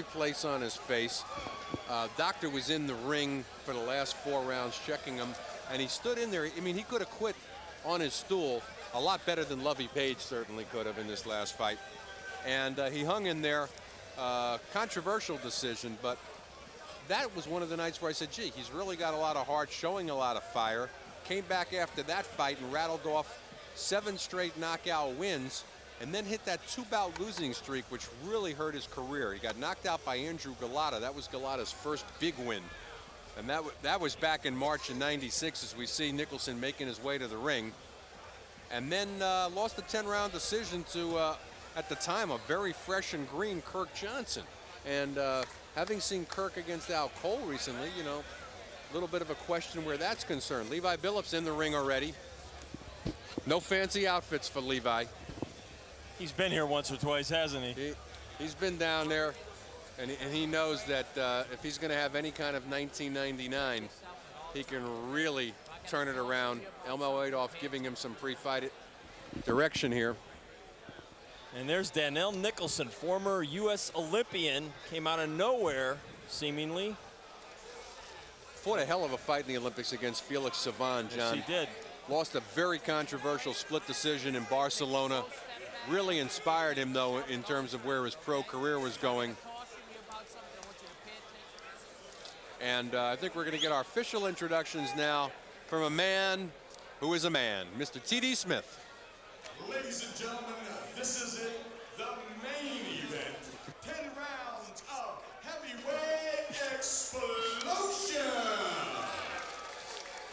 place on his face. Doctor was in the ring for the last 4 rounds checking him, and he stood in there. I mean, he could have quit on his stool a lot better than Lovey Page certainly could have in this last fight. And he hung in there. Controversial decision, but that was one of the nights where I said, gee, he's really got a lot of heart, showing a lot of fire. Came back after that fight and rattled off 7 straight knockout wins, and then hit that 2-bout losing streak, which really hurt his career. He got knocked out by Andrew Galata. That was Galata's first big win. And that was back in March of '96, as we see Nicholson making his way to the ring. And then lost a 10-round decision to, at the time, a very fresh and green Kirk Johnson. And having seen Kirk against Al Cole recently, you know, a little bit of a question where that's concerned. Levi Billups in the ring already. No fancy outfits for Levi. He's been here once or twice, hasn't he? He's been down there, and he knows that if he's going to have any kind of 1999, he can really turn it around. Elmo Adolph giving him some pre-fight direction here. And there's Dennell Nicholson, former U.S. Olympian, came out of nowhere, seemingly. Fought a hell of a fight in the Olympics against Felix Savan, John. Yes, he did. Lost a very controversial split decision in Barcelona. Really inspired him, though, in terms of where his pro career was going. And I think we're going to get our official introductions now from a man who is a man, Mr. T.D. Smith. Ladies and gentlemen, this is it, the main event. 10 rounds of heavyweight explosion.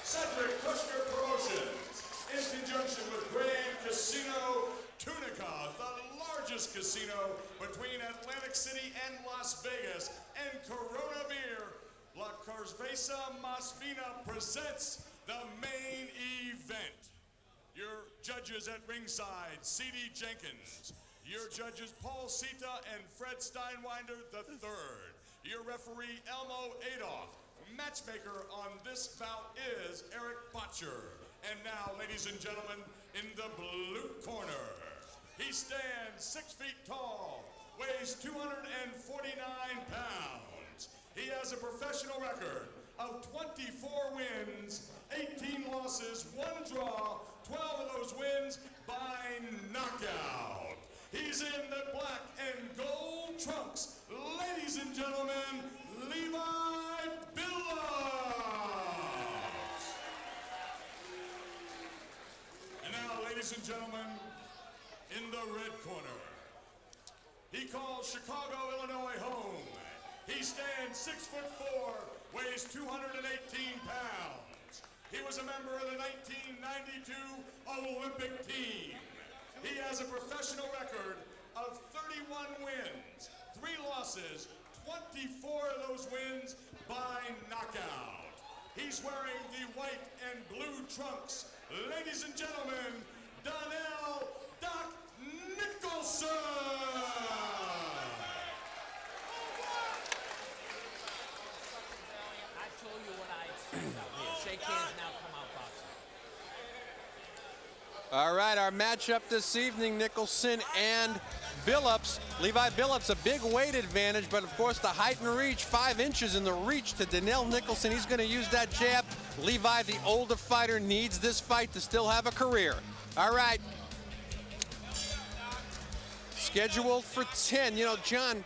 Cedric Kushner Promotions, in conjunction with Grand Casino Tunica, the largest casino between Atlantic City and Las Vegas, and Coronavir, La Cerveza Más Fina presents the main event. Your judges at ringside, C.D. Jenkins. Your judges, Paul Sita and Fred Steinwinder III. Your referee, Elmo Adolph. Matchmaker on this bout is Eric Botcher. And now, ladies and gentlemen, in the blue corner, he stands 6 feet tall, weighs 249 pounds. He has a professional record of 24 wins, 18 losses, 1 draw, 12 of those wins by knockout. He's in the black and gold trunks. Ladies and gentlemen, Levi Billups. And now, ladies and gentlemen, in the red corner, he calls Chicago, Illinois home. He stands 6'4", weighs 218 pounds. He was a member of the 1992 Olympic team. He has a professional record of 31 wins, 3 losses, 24 of those wins by knockout. He's wearing the white and blue trunks. Ladies and gentlemen, Dennell Doc Nicholson. I told you what I expect out here. Shake hands now, come out boxing. All right, our matchup this evening, Nicholson and Billups. Levi Billups, a big weight advantage, but of course the height and reach, 5 inches in the reach to Dennell Nicholson. He's going to use that jab. Levi, the older fighter, needs this fight to still have a career. All right. Scheduled for 10. You know, John,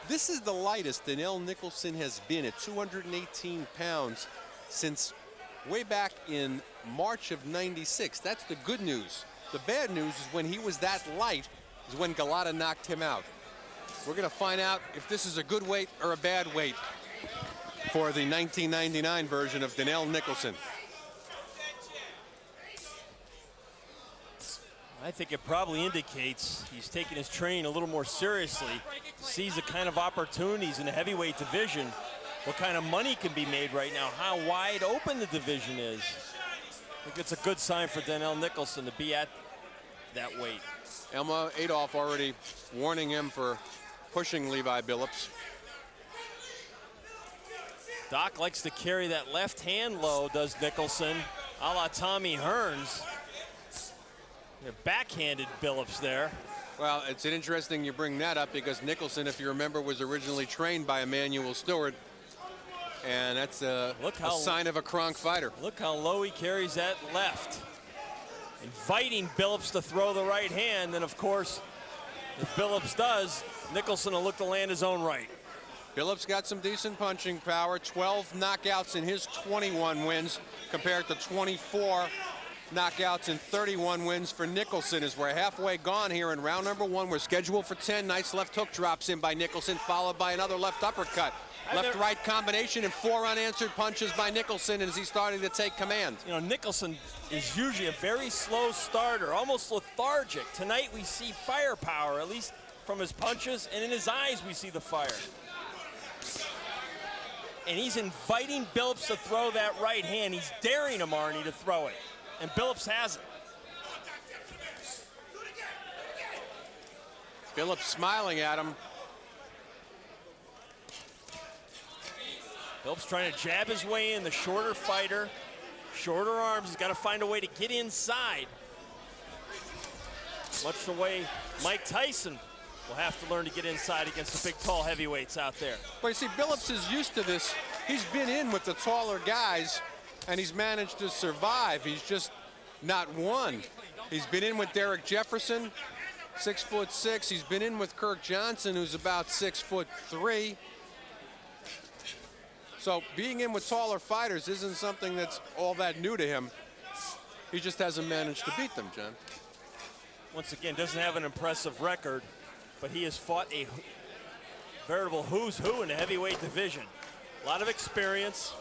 this is the lightest Dennell Nicholson has been at 218 pounds since way back in March of '96. That's the good news. The bad news is when he was that light is when Galata knocked him out. We're going to find out if this is a good weight or a bad weight for the 1999 version of Dennell Nicholson. I think it probably indicates he's taking his training a little more seriously, sees the kind of opportunities in the heavyweight division, what kind of money can be made right now, how wide open the division is. I think it's a good sign for Dennell Nicholson to be at that weight. Elmo Adolph already warning him for pushing Levi Billups. Doc likes to carry that left hand low, does Nicholson, a la Tommy Hearns. Backhanded Billups there. Well, it's interesting you bring that up because Nicholson, if you remember, was originally trained by Emmanuel Stewart. And that's a sign of a Kronk fighter. Look how low he carries that left. Inviting Billups to throw the right hand. And, of course, if Billups does, Nicholson will look to land his own right. Billups got some decent punching power. 12 knockouts in his 21 wins compared to 24 knockouts and 31 wins for Nicholson. As we're halfway gone here in round number 1. We're scheduled for 10. Nice left hook drops in by Nicholson, followed by another left uppercut. Left-right combination and 4 unanswered punches by Nicholson as he's starting to take command. You know, Nicholson is usually a very slow starter, almost lethargic. Tonight we see firepower, at least from his punches, and in his eyes we see the fire. And he's inviting Billups to throw that right hand. He's daring him, Arnie, to throw it. And Billups has it. Billups smiling at him. Billups trying to jab his way in, the shorter fighter. Shorter arms, he's got to find a way to get inside. Much the way Mike Tyson will have to learn to get inside against the big, tall heavyweights out there. But you see, Billups is used to this. He's been in with the taller guys, and he's managed to survive. He's just not won. He's been in with Derek Jefferson, 6'6". He's been in with Kirk Johnson, who's about 6'3". So being in with taller fighters isn't something that's all that new to him. He just hasn't managed to beat them, John. Once again, doesn't have an impressive record, but he has fought a veritable who's who in the heavyweight division. A lot of experience,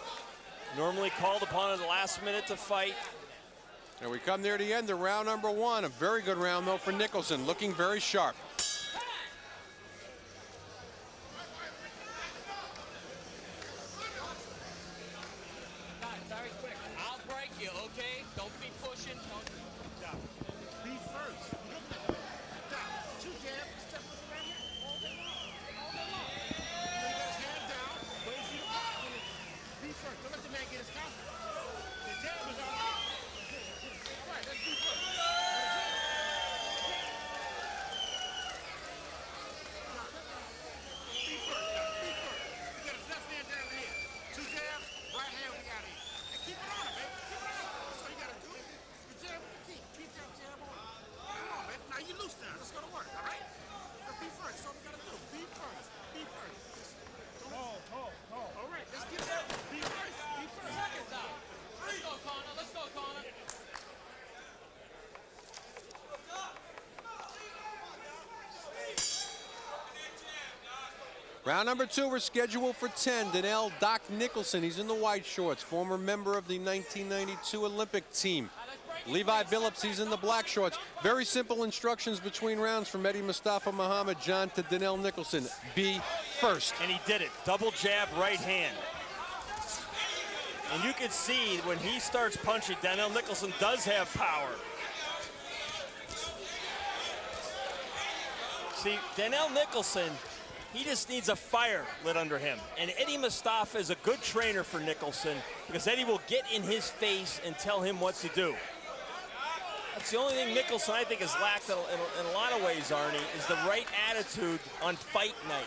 normally called upon at the last minute to fight. And we come near the end of round number 1. A very good round, though, for Nicholson, looking very sharp. Very quick. I'll break you, okay? Don't be pushing. Be first. Two jabs, step with the right hand. All day long. All day long. You got his hand down, wait for you to pop. Be first. Don't let the man get his confidence. The jab is all right. All right, let's be first. Be first. Be first. You got his left hand down here. Two jabs, right hand we got here. And keep it on him, baby. Keep it on him. That's all you got to do. The jab with the key. Keep that jab on. Come on, baby. Now you loose now. Let's go to work, all right? Let's be first. That's all we got to do. Be first. Be first. All right, let's get it out. Be first. Be first. Seconds out. Let's go, Connor. Let's go, Connor. Round number 2, we're scheduled for 10. Dennell Doc Nicholson, he's in the white shorts, former member of the 1992 Olympic team. Levi Billups, he's in the black shorts. Very simple instructions between rounds from Eddie Mustafa Muhammad John to Dennell Nicholson. Be first. And he did it. Double jab, right hand. And you can see when he starts punching, Dennell Nicholson does have power. See, Dennell Nicholson, he just needs a fire lit under him. And Eddie Mustafa is a good trainer for Nicholson because Eddie will get in his face and tell him what to do. That's the only thing Nicholson, I think, has lacked in a lot of ways, Arnie, is the right attitude on fight night.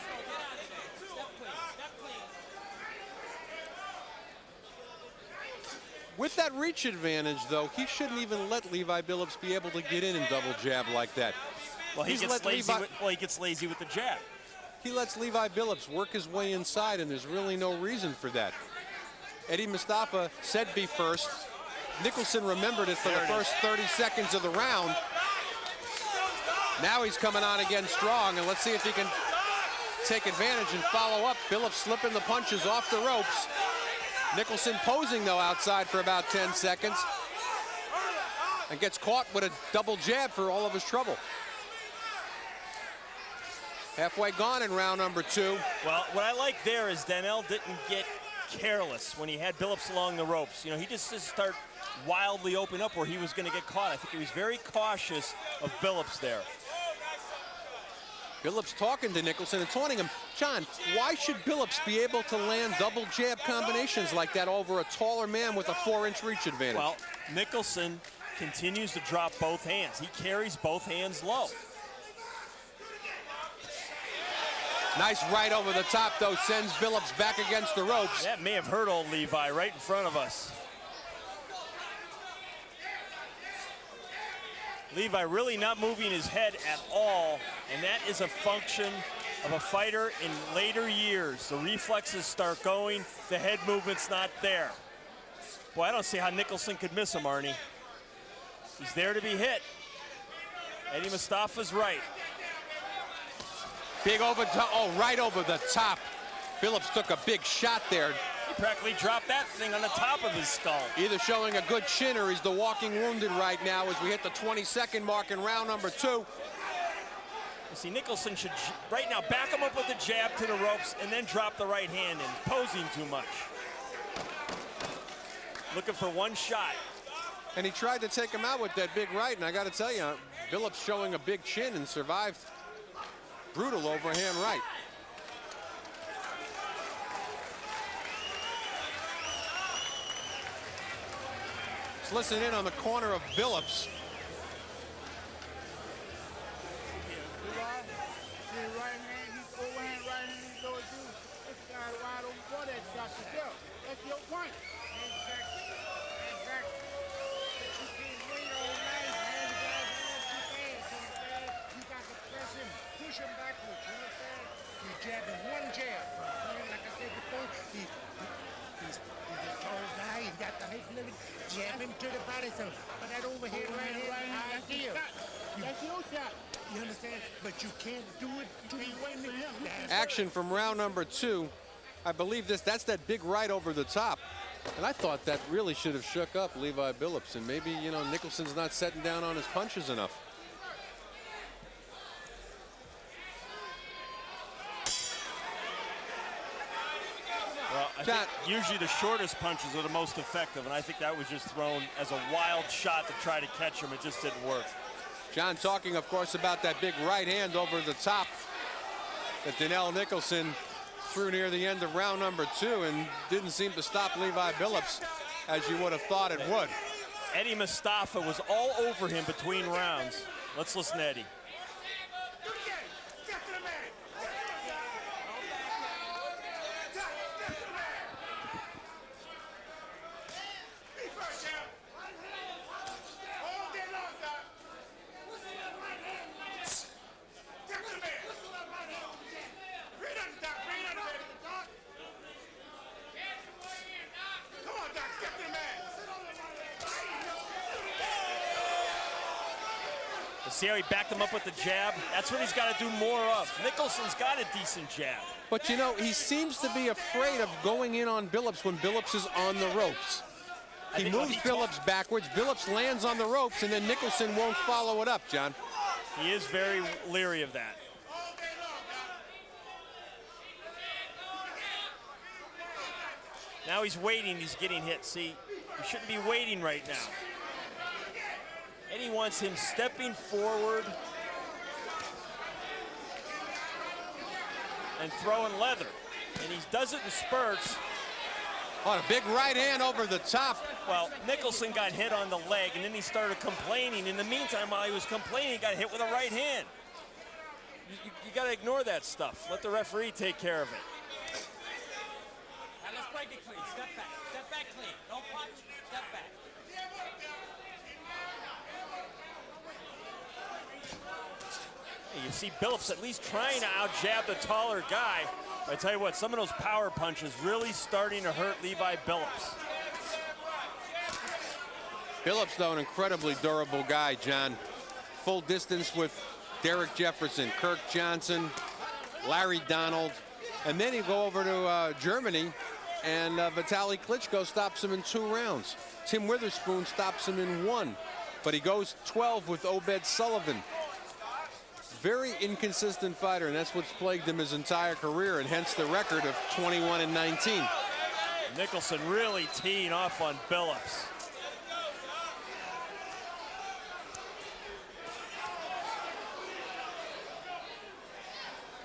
With that reach advantage, though, he shouldn't even let Levi Billups be able to get in and double jab like that. Well, he gets lazy with the jab. He lets Levi Billups work his way inside, and there's really no reason for that. Eddie Mustafa said be first. Nicholson remembered it for the first 30 seconds of the round. Now he's coming on again strong, and let's see if he can take advantage and follow up. Billups slipping the punches off the ropes. Nicholson posing, though, outside for about 10 seconds and gets caught with a double jab for all of his trouble. Halfway gone in round number 2. Well, what I like there is Dennell didn't get careless when he had Billups along the ropes. You know, he just started wildly open up where he was going to get caught. I think he was very cautious of Billups there. Billups talking to Nicholson and taunting him. John, why should Billups be able to land double jab combinations like that over a taller man with a 4-inch reach advantage? Well, Nicholson continues to drop both hands. He carries both hands low. Nice right over the top, though, sends Billups back against the ropes. That may have hurt old Levi right in front of us. Levi really not moving his head at all, and that is a function of a fighter in later years. The reflexes start going, the head movement's not there. Boy, I don't see how Nicholson could miss him, Arnie. He's there to be hit. Eddie Mustafa's right. Big over top, oh, right over the top. Billups took a big shot there. He practically dropped that thing on the top of his skull. Either showing a good chin or he's the walking wounded right now as we hit the 22nd mark in round number 2. You see, Nicholson should right now back him up with a jab to the ropes and then drop the right hand in, posing too much. Looking for one shot. And he tried to take him out with that big right, and I got to tell you, Billups showing a big chin and survived brutal overhand right. Let's listen in on the corner of Billups. That's your point. Exactly. But you can't wait all night, man. You got to press him, push him backwards. You understand? You jab him one jab. Like I said before, he's a tall guy. He's got the height limit. Jab him to the body. So, but that overhead right hand, ideal. That's your shot. You understand? But you can't do it to be waiting for him. Action from round number 2. I believe that's that big right over the top. And I thought that really should have shook up Levi Billups. And maybe, you know, Nicholson's not setting down on his punches enough. Well, I think usually the shortest punches are the most effective, and I think that was just thrown as a wild shot to try to catch him. It just didn't work. John talking, of course, about that big right hand over the top that Dennell Nicholson threw near the end of round number 2 and didn't seem to stop Levi Billups as you would have thought it would. Eddie Mustafa was all over him between rounds. Let's listen to Eddie. See how he backed him up with the jab? That's what he's got to do more of. Nicholson's got a decent jab. But, you know, he seems to be afraid of going in on Billups when Billups is on the ropes. He moves Billups backwards, Billups lands on the ropes, and then Nicholson won't follow it up, John. He is very leery of that. Now he's waiting, he's getting hit. See, he shouldn't be waiting right now. Eddie wants him stepping forward and throwing leather. And he does it in spurts. Oh, a big right hand over the top. Well, Nicholson got hit on the leg, and then he started complaining. In the meantime, while he was complaining, he got hit with a right hand. You got to ignore that stuff. Let the referee take care of it. Now let's break it clean. Step back. Step back clean. Don't punch. Step back. You see Billups at least trying to out-jab the taller guy. I tell you what, some of those power punches really starting to hurt Levi Billups. Billups, though, an incredibly durable guy, John. Full distance with Derek Jefferson, Kirk Johnson, Larry Donald. And then he go over to Germany, and Vitaly Klitschko stops him in 2 rounds. Tim Witherspoon stops him in 1. But he goes 12 with Obed Sullivan. Very inconsistent fighter, and that's what's plagued him his entire career, and hence the record of 21-19. Nicholson really teeing off on Billups.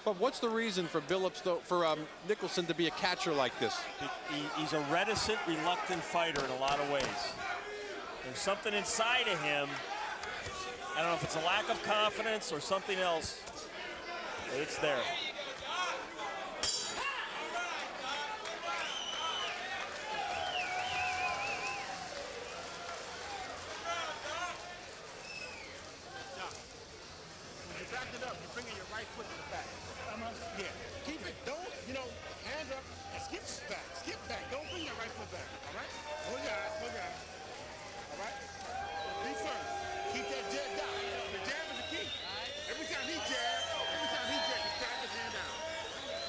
But what's the reason for Billups, though, for Nicholson to be a catcher like this? He's a reticent, reluctant fighter in a lot of ways. There's something inside of him. I don't know if it's a lack of confidence or something else, but it's there. back. Skip back. Don't bring your right foot back. All right? Close your eyes. Close your eyes. All right? Be first. Keep that jab down. The jab is the key. Every time he jab, you grab his hand down.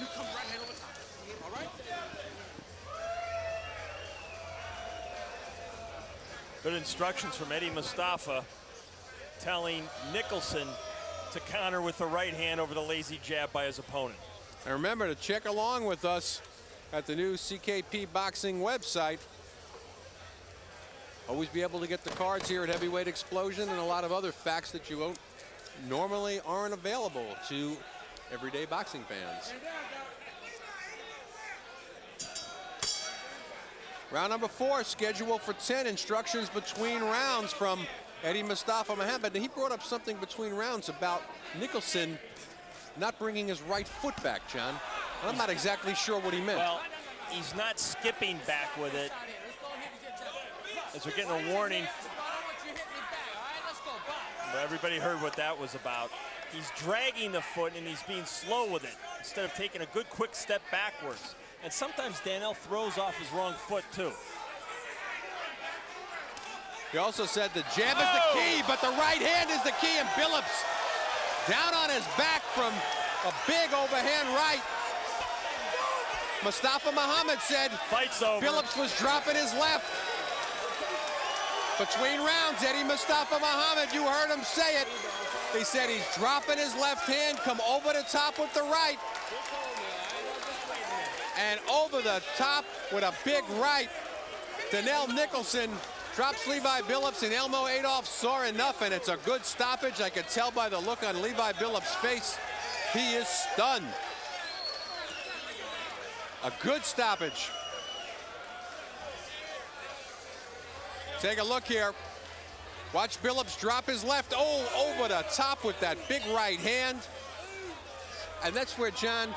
You come right hand over top. All right? Good instructions from Eddie Mustafa, telling Nicholson to counter with the right hand over the lazy jab by his opponent. And remember to check along with us at the new CKP Boxing website. Always be able to get the cards here at Heavyweight Explosion and a lot of other facts that you won't normally aren't available to everyday boxing fans. Round number 4, scheduled for 10. Instructions between rounds from Eddie Mustafa Muhammad. And he brought up something between rounds about Nicholson not bringing his right foot back, John. And I'm not exactly sure what he meant. Well, he's not skipping back with it. As we're getting a warning. But everybody heard what that was about. He's dragging the foot and he's being slow with it instead of taking a good quick step backwards. And sometimes Dennell throws off his wrong foot too. He also said the jab is the key, but the right hand is the key. And Billups down on his back from a big overhand right. Mustafa Muhammad said fight's over. Billups was dropping his left. Between rounds, Eddie Mustafa Muhammad, you heard him say it. He said he's dropping his left hand, come over the top with the right. And over the top with a big right. Dennell Nicholson drops Levi Billups, and Elmo Adolph saw enough, and it's a good stoppage. I could tell by the look on Levi Billups' face. He is stunned. A good stoppage. Take a look here. Watch Billups drop his left. Oh, over the top with that big right hand. And that's where, John,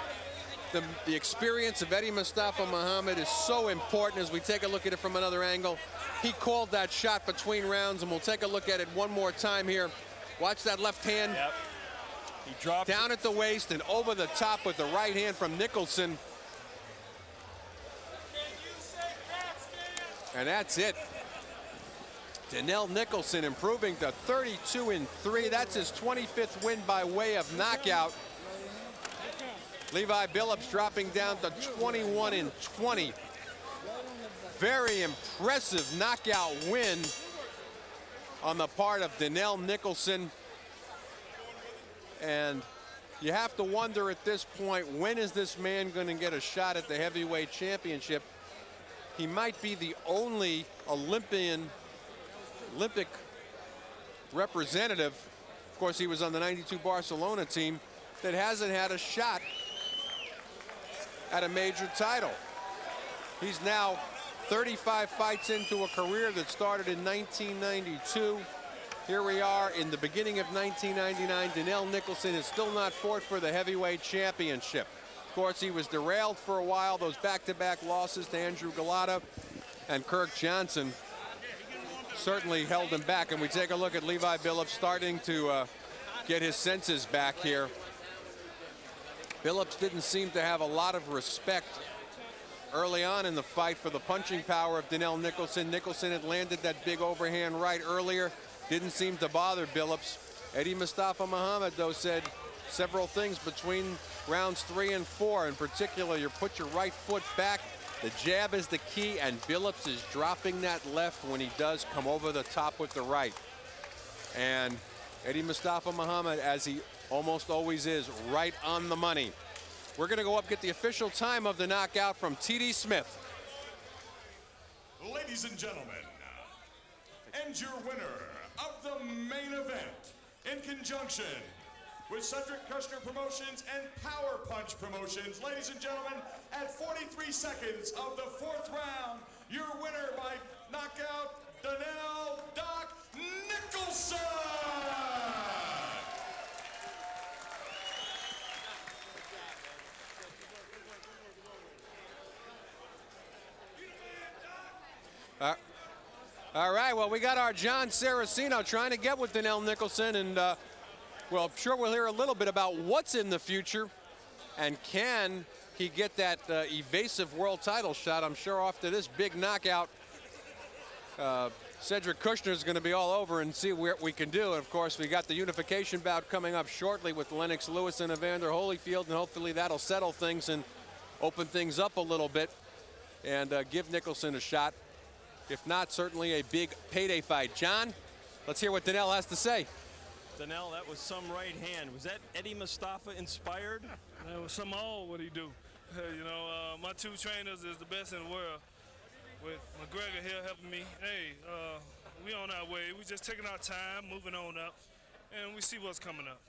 the experience of Eddie Mustafa Muhammad is so important as we take a look at it from another angle. He called that shot between rounds, and we'll take a look at it one more time here. Watch that left hand. Yep. He dropped down at the waist and over the top with the right hand from Nicholson. And that's it. Dennell Nicholson improving to 32-3. That's his 25th win by way of knockout. Levi Billups dropping down to 21-20. Very impressive knockout win on the part of Dennell Nicholson. And you have to wonder at this point, when is this man going to get a shot at the heavyweight championship? He might be the only Olympic representative, of course he was on the '92 Barcelona team, that hasn't had a shot at a major title. He's now 35 fights into a career that started in 1992. Here we are in the beginning of 1999. Dennell Nicholson has still not fought for the heavyweight championship. Of course, he was derailed for a while. Those back-to-back losses to Andrew Galata and Kirk Johnson certainly held him back. And we take a look at Levi Billups starting to get his senses back here. Billups didn't seem to have a lot of respect early on in the fight for the punching power of Dennell Nicholson. Nicholson had landed that big overhand right earlier. Didn't seem to bother Billups. Eddie Mustafa Muhammad, though, said several things between rounds 3 and 4. In particular, you put your right foot back. The jab is the key, and Billups is dropping that left when he does come over the top with the right. And Eddie Mustafa Muhammad, as he almost always is, right on the money. We're going to go up, get the official time of the knockout from T.D. Smith. Ladies and gentlemen, and your winner of the main event, in conjunction with Cedric Kushner Promotions and Power Punch Promotions, ladies and gentlemen, at 43 seconds of the 4th round, your winner by knockout, Dennell Doc Nicholson! All right, well, we got our John Saraceno trying to get with Dennell Nicholson, and well, I'm sure we'll hear a little bit about what's in the future, and can he get that evasive world title shot. I'm sure after this big knockout, Cedric Kushner is going to be all over and see what we can do. And of course, we got the unification bout coming up shortly with Lennox Lewis and Evander Holyfield, and hopefully that'll settle things and open things up a little bit and give Nicholson a shot. If not, certainly a big payday fight. John, let's hear what Dennell has to say. Dennell, that was some right hand. Was that Eddie Mustafa inspired? That was some all what he do. You know, my two trainers is the best in the world. With McGregor here helping me. Hey, we on our way. We just taking our time, moving on up, and we see what's coming up.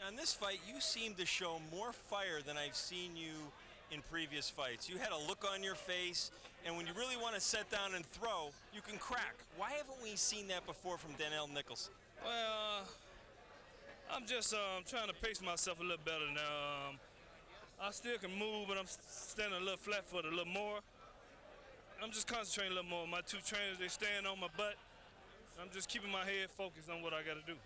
On this fight, you seem to show more fire than I've seen you in previous fights. You had a look on your face, and when you really want to set down and throw, you can crack. Why haven't we seen that before from Dennell Nicholson? Well, I'm just trying to pace myself a little better now. I still can move, but I'm standing a little flat-footed, a little more. I'm just concentrating a little more. My two trainers, they stand on my butt. I'm just keeping my head focused on what I got to do.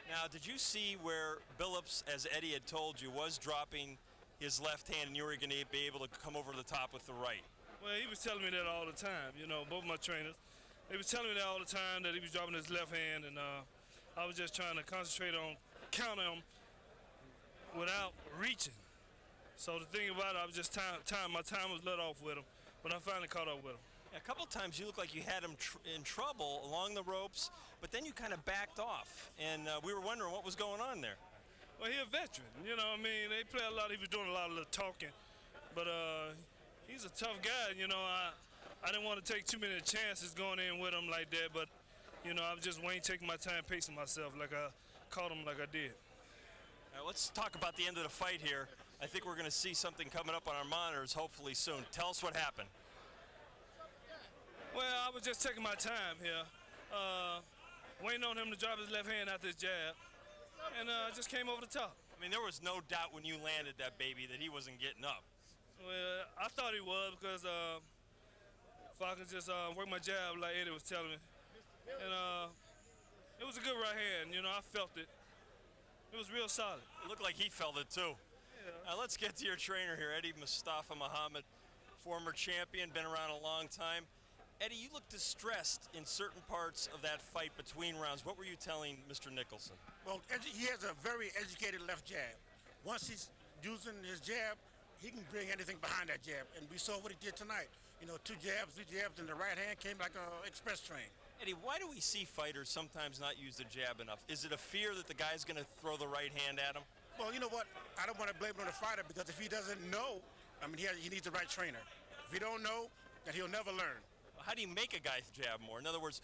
Now, did you see where Billups, as Eddie had told you, was dropping his left hand, and you were going to be able to come over the top with the right? Well, he was telling me that all the time. You know, both my trainers, they was telling me that all the time, that he was dropping his left hand, and I was just trying to concentrate on counting him without reaching. So the thing about it, I was just my time was let off with him, but I finally caught up with him. A couple of times you looked like you had him in trouble along the ropes, but then you kind of backed off, and we were wondering what was going on there. Well, he's a veteran, you know what I mean? They play a lot, he was doing a lot of little talking, but he's a tough guy, you know. I didn't want to take too many chances going in with him like that, but, you know, I was just waiting, taking my time, pacing myself like I caught him like I did. All right, let's talk about the end of the fight here. I think we're going to see something coming up on our monitors hopefully soon. Tell us what happened. Well, I was just taking my time here, waiting on him to drop his left hand after his jab, and I just came over the top. I mean, there was no doubt when you landed that baby that he wasn't getting up. Well, I thought he was because if I could just work my jab like Eddie was telling me, and it was a good right hand, you know, I felt it. It was real solid. It looked like he felt it too. Yeah. Now let's get to your trainer here, Eddie Mustafa Muhammad, former champion, been around a long time. Eddie, you looked distressed in certain parts of that fight between rounds. What were you telling Mr. Nicholson? Well, he has a very educated left jab. Once he's using his jab, he can bring anything behind that jab, and we saw what he did tonight. You know, 2 jabs, 3 jabs, and the right hand came like an express train. Eddie, why do we see fighters sometimes not use the jab enough? Is it a fear that the guy's going to throw the right hand at him? Well, you know what? I don't want to blame it on the fighter, because if he doesn't know, I mean, he needs the right trainer. If he don't know, then he'll never learn. How do you make a guy jab more? In other words,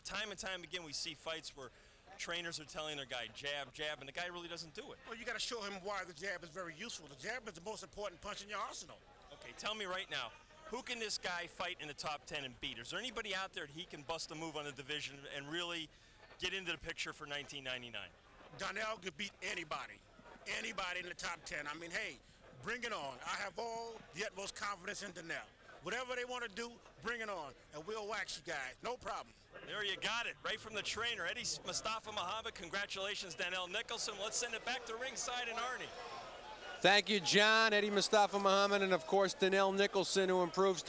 time and time again, we see fights where trainers are telling their guy jab, jab, and the guy really doesn't do it. Well, you got to show him why the jab is very useful. The jab is the most important punch in your arsenal. Okay, tell me right now, who can this guy fight in the top 10 and beat? Is there anybody out there that he can bust a move on the division and really get into the picture for 1999? Dennell could beat anybody in the top 10. I mean, hey, bring it on. I have all the utmost confidence in Dennell. Whatever they want to do, bring it on, and we'll wax you guys. No problem. There you got it, right from the trainer, Eddie Mustafa Muhammad. Congratulations, Dennell Nicholson. Let's send it back to ringside and Arnie. Thank you, John. Eddie Mustafa Muhammad, and of course, Dennell Nicholson, who improves